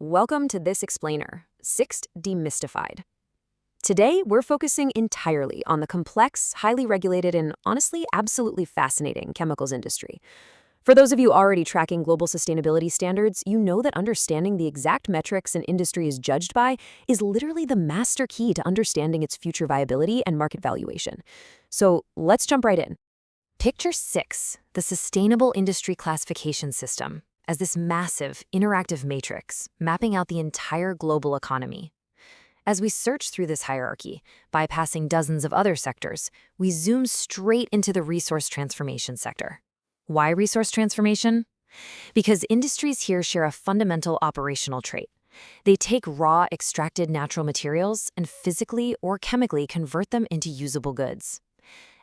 Welcome to this explainer, SICS Demystified. Today, we're focusing entirely on the complex, highly regulated, and honestly, absolutely fascinating chemicals industry. For those of you already tracking global sustainability standards, you know that understanding the exact metrics an industry is judged by is literally the master key to understanding its future viability and market valuation. So let's jump right in. Picture SICS, the Sustainable Industry Classification System, as this massive, interactive matrix mapping out the entire global economy. As we search through this hierarchy, bypassing dozens of other sectors, we zoom straight into the resource transformation sector. Why resource transformation? Because industries here share a fundamental operational trait. They take raw, extracted natural materials and physically or chemically convert them into usable goods.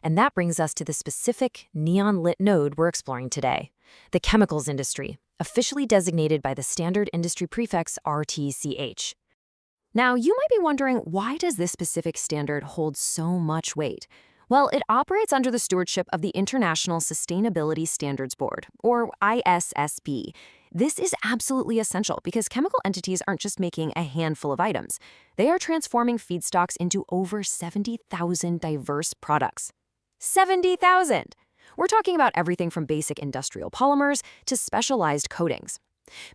And that brings us to the specific neon-lit node we're exploring today, the chemicals industry, officially designated by the standard industry prefix RTCH. Now, you might be wondering, why does this specific standard hold so much weight? Well, it operates under the stewardship of the International Sustainability Standards Board, or ISSB. This is absolutely essential because chemical entities aren't just making a handful of items. They are transforming feedstocks into over 70,000 diverse products. 70,000! We're talking about everything from basic industrial polymers to specialized coatings.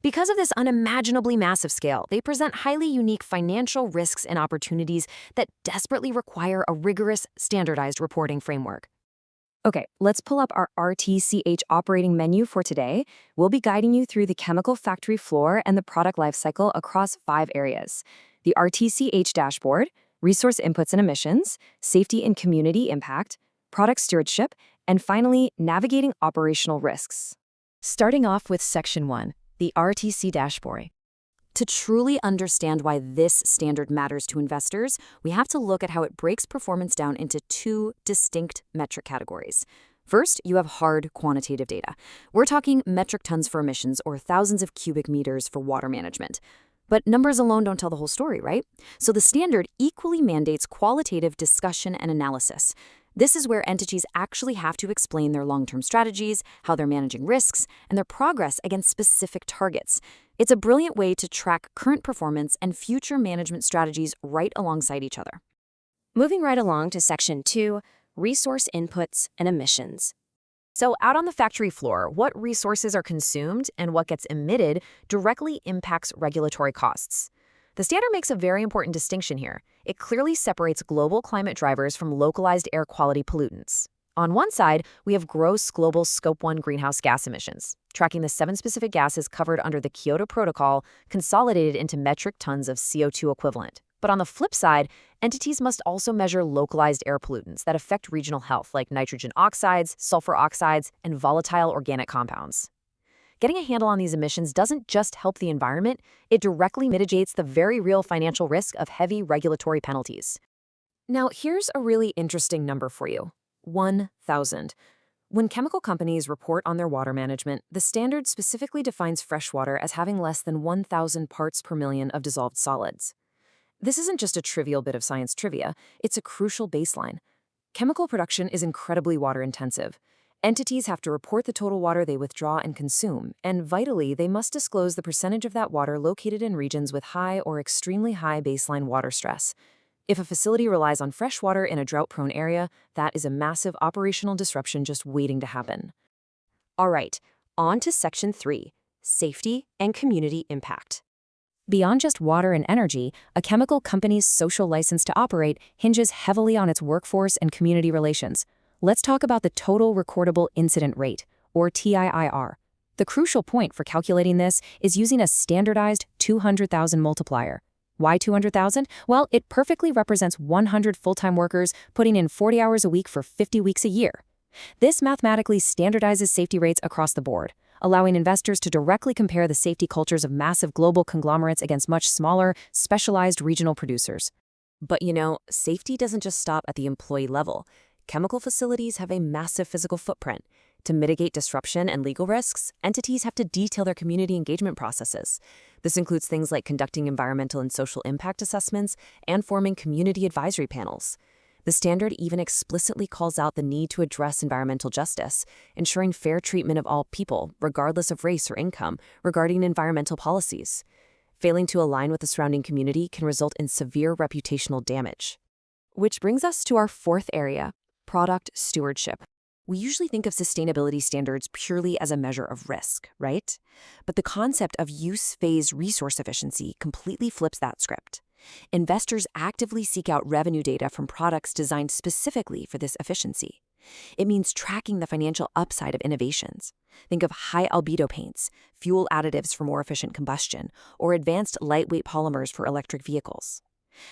Because of this unimaginably massive scale, they present highly unique financial risks and opportunities that desperately require a rigorous, standardized reporting framework. Okay, let's pull up our RTCH operating menu for today. We'll be guiding you through the chemical factory floor and the product lifecycle across 5 areas: the RTCH dashboard, resource inputs and emissions, safety and community impact, product stewardship, and finally, navigating operational risks. Starting off with Section 1, the RTC dashboard. To truly understand why this standard matters to investors, we have to look at how it breaks performance down into 2 distinct metric categories. First, you have hard quantitative data. We're talking metric tons for emissions or thousands of cubic meters for water management. But numbers alone don't tell the whole story, right? So the standard equally mandates qualitative discussion and analysis. This is where entities actually have to explain their long-term strategies, how they're managing risks, and their progress against specific targets. It's a brilliant way to track current performance and future management strategies right alongside each other. Moving right along to Section 2, resource inputs and emissions. So out on the factory floor, what resources are consumed and what gets emitted directly impacts regulatory costs. The standard makes a very important distinction here. It clearly separates global climate drivers from localized air quality pollutants. On one side, we have gross global Scope 1 greenhouse gas emissions, tracking the 7 specific gases covered under the Kyoto Protocol, consolidated into metric tons of CO2 equivalent. But on the flip side, entities must also measure localized air pollutants that affect regional health, like nitrogen oxides, sulfur oxides, and volatile organic compounds. Getting a handle on these emissions doesn't just help the environment, it directly mitigates the very real financial risk of heavy regulatory penalties. Now, here's a really interesting number for you: 1,000. When chemical companies report on their water management, the standard specifically defines freshwater as having less than 1,000 parts per million of dissolved solids. This isn't just a trivial bit of science trivia, it's a crucial baseline. Chemical production is incredibly water-intensive. Entities have to report the total water they withdraw and consume, and vitally, they must disclose the percentage of that water located in regions with high or extremely high baseline water stress. If a facility relies on fresh water in a drought-prone area, that is a massive operational disruption just waiting to happen. All right, on to Section 3, safety and community impact. Beyond just water and energy, a chemical company's social license to operate hinges heavily on its workforce and community relations. Let's talk about the total recordable incident rate, or TIIR. The crucial point for calculating this is using a standardized 200,000 multiplier. Why 200,000? Well, it perfectly represents 100 full-time workers putting in 40 hours a week for 50 weeks a year. This mathematically standardizes safety rates across the board, allowing investors to directly compare the safety cultures of massive global conglomerates against much smaller, specialized regional producers. But safety doesn't just stop at the employee level. Chemical facilities have a massive physical footprint. To mitigate disruption and legal risks, entities have to detail their community engagement processes. This includes things like conducting environmental and social impact assessments and forming community advisory panels. The standard even explicitly calls out the need to address environmental justice, ensuring fair treatment of all people, regardless of race or income, regarding environmental policies. Failing to align with the surrounding community can result in severe reputational damage. Which brings us to our fourth area, product stewardship. We usually think of sustainability standards purely as a measure of risk, right? But the concept of use phase resource efficiency completely flips that script. Investors actively seek out revenue data from products designed specifically for this efficiency. It means tracking the financial upside of innovations. Think of high albedo paints, fuel additives for more efficient combustion, or advanced lightweight polymers for electric vehicles.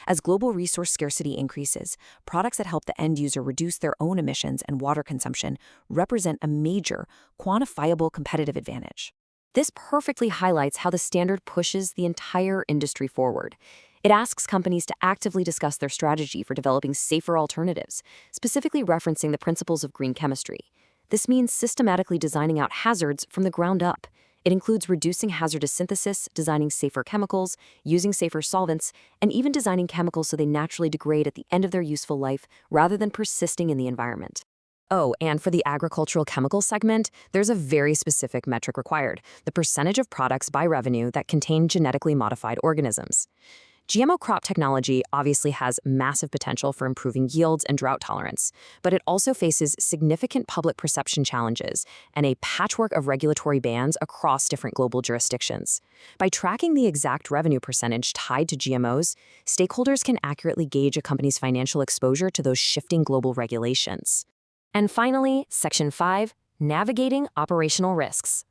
As global resource scarcity increases, products that help the end user reduce their own emissions and water consumption represent a major, quantifiable competitive advantage. This perfectly highlights how the standard pushes the entire industry forward. It asks companies to actively discuss their strategy for developing safer alternatives, specifically referencing the principles of green chemistry. This means systematically designing out hazards from the ground up. It includes reducing hazardous synthesis, designing safer chemicals, using safer solvents, and even designing chemicals so they naturally degrade at the end of their useful life rather than persisting in the environment. Oh, and for the agricultural chemical segment, there's a very specific metric required: the percentage of products by revenue that contain genetically modified organisms. GMO crop technology obviously has massive potential for improving yields and drought tolerance, but it also faces significant public perception challenges and a patchwork of regulatory bans across different global jurisdictions. By tracking the exact revenue percentage tied to GMOs, stakeholders can accurately gauge a company's financial exposure to those shifting global regulations. And finally, Section 5, Navigating Operational Risks.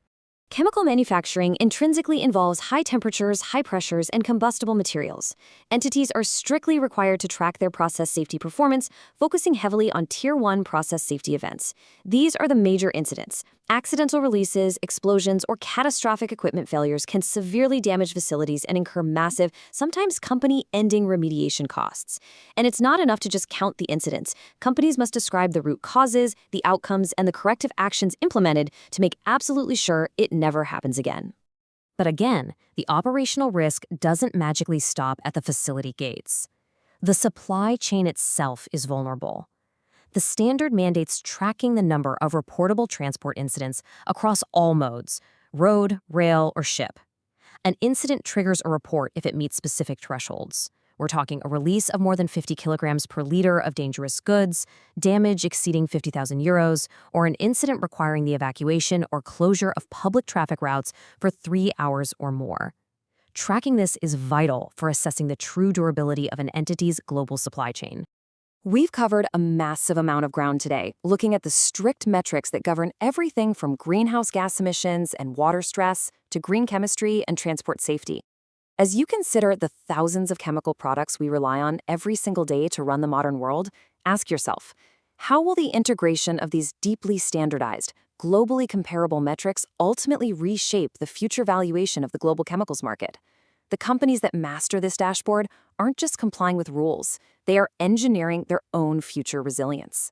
Chemical manufacturing intrinsically involves high temperatures, high pressures, and combustible materials. Entities are strictly required to track their process safety performance, focusing heavily on Tier 1 process safety events. These are the major incidents. Accidental releases, explosions, or catastrophic equipment failures can severely damage facilities and incur massive, sometimes company-ending remediation costs. And it's not enough to just count the incidents. Companies must describe the root causes, the outcomes, and the corrective actions implemented to make absolutely sure it never happens again. But again, the operational risk doesn't magically stop at the facility gates. The supply chain itself is vulnerable. The standard mandates tracking the number of reportable transport incidents across all modes: road, rail, or ship. An incident triggers a report if it meets specific thresholds. We're talking a release of more than 50 kilograms per liter of dangerous goods, damage exceeding 50,000 euros, or an incident requiring the evacuation or closure of public traffic routes for 3 hours or more. Tracking this is vital for assessing the true durability of an entity's global supply chain. We've covered a massive amount of ground today, looking at the strict metrics that govern everything from greenhouse gas emissions and water stress to green chemistry and transport safety. As you consider the thousands of chemical products we rely on every single day to run the modern world, ask yourself, how will the integration of these deeply standardized, globally comparable metrics ultimately reshape the future valuation of the global chemicals market? The companies that master this dashboard aren't just complying with rules, they are engineering their own future resilience.